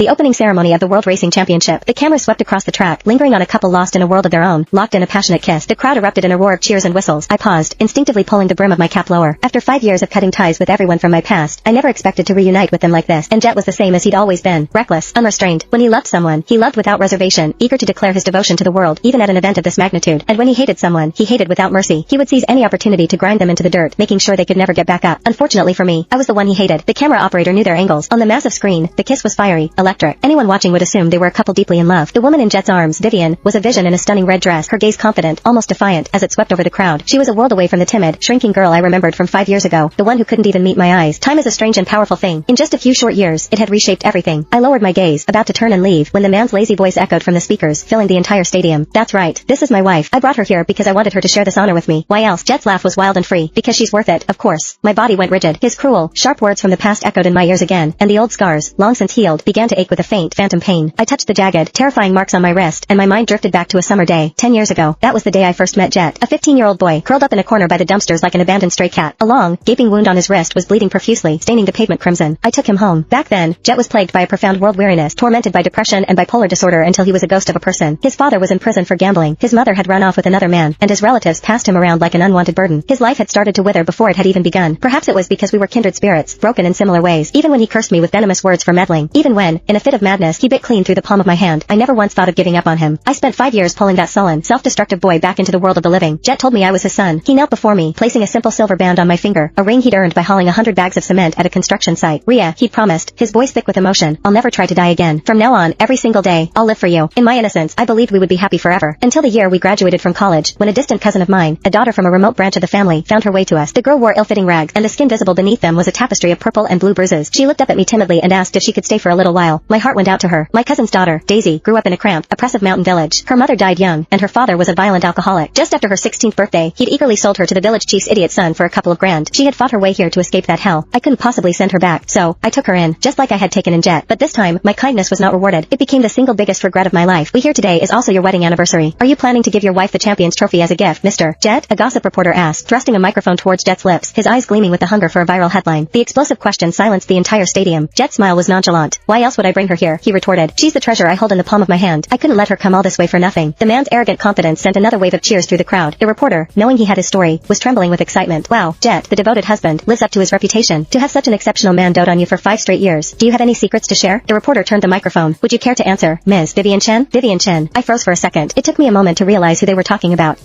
The opening ceremony of the World Racing Championship. The camera swept across the track, lingering on a couple lost in a world of their own, locked in a passionate kiss. The crowd erupted in a roar of cheers and whistles. I paused, instinctively pulling the brim of my cap lower. After 5 years of cutting ties with everyone from my past, I never expected to reunite with them like this. And Jet was the same as he'd always been, reckless, unrestrained. When he loved someone, he loved without reservation, eager to declare his devotion to the world, even at an event of this magnitude. And when he hated someone, he hated without mercy. He would seize any opportunity to grind them into the dirt, making sure they could never get back up. Unfortunately for me, I was the one he hated. The camera operator knew their angles. On the massive screen, the kiss was fiery, electric. Anyone watching would assume they were a couple deeply in love. The woman in Jet's arms, Vivian, was a vision in a stunning red dress, her gaze confident, almost defiant, as it swept over the crowd. She was a world away from the timid, shrinking girl I remembered from 5 years ago, the one who couldn't even meet my eyes. Time is a strange and powerful thing. In just a few short years, it had reshaped everything. I lowered my gaze, about to turn and leave, when the man's lazy voice echoed from the speakers, filling the entire stadium. That's right. This is my wife. I brought her here because I wanted her to share this honor with me. Why else? Jet's laugh was wild and free. Because she's worth it, of course. My body went rigid. His cruel, sharp words from the past echoed in my ears again, and the old scars, long since healed, began to ache with a faint, phantom pain. I touched the jagged, terrifying marks on my wrist, and my mind drifted back to a summer day, 10 years ago. That was the day I first met Jet, a 15-year-old boy, curled up in a corner by the dumpsters like an abandoned stray cat. A long, gaping wound on his wrist was bleeding profusely, staining the pavement crimson. I took him home. Back then, Jet was plagued by a profound world weariness, tormented by depression and bipolar disorder until he was a ghost of a person. His father was in prison for gambling, his mother had run off with another man, and his relatives passed him around like an unwanted burden. His life had started to wither before it had even begun. Perhaps it was because we were kindred spirits, broken in similar ways. Even when he cursed me with venomous words for meddling, even when, in a fit of madness, he bit clean through the palm of my hand, I never once thought of giving up on him. I spent 5 years pulling that sullen, self-destructive boy back into the world of the living. Jet told me I was his son. He knelt before me, placing a simple silver band on my finger, a ring he'd earned by hauling 100 bags of cement at a construction site. Rhea, he'd promised, his voice thick with emotion, I'll never try to die again. From now on, every single day, I'll live for you. In my innocence, I believed we would be happy forever. Until the year we graduated from college, when a distant cousin of mine, a daughter from a remote branch of the family, found her way to us. The girl wore ill-fitting rags, and the skin visible beneath them was a tapestry of purple and blue bruises. She looked up at me timidly and asked if she could stay for a little while. My heart went out to her. My cousin's daughter, Daisy, grew up in a cramped, oppressive mountain village. Her mother died young, and her father was a violent alcoholic. Just after her 16th birthday, he'd eagerly sold her to the village chief's idiot son for a couple of grand. She had fought her way here to escape that hell. I couldn't possibly send her back, so I took her in, just like I had taken in Jet. But this time, my kindness was not rewarded. It became the single biggest regret of my life. We hear today is also your wedding anniversary. Are you planning to give your wife the champion's trophy as a gift, Mr. Jet? A gossip reporter asked, thrusting a microphone towards Jet's lips, his eyes gleaming with the hunger for a viral headline. The explosive question silenced the entire stadium. Jet's smile was nonchalant. Why else would I bring her here? He retorted. She's the treasure I hold in the palm of my hand. I couldn't let her come all this way for nothing. The man's arrogant confidence sent another wave of cheers through the crowd. The reporter, knowing he had his story, was trembling with excitement. Wow, Jet, the devoted husband, lives up to his reputation. To have such an exceptional man dote on you for 5 straight years. Do you have any secrets to share? The reporter turned the microphone. Would you care to answer, Ms. Vivian Chen? Vivian Chen. I froze for a second. It took me a moment to realize who they were talking about.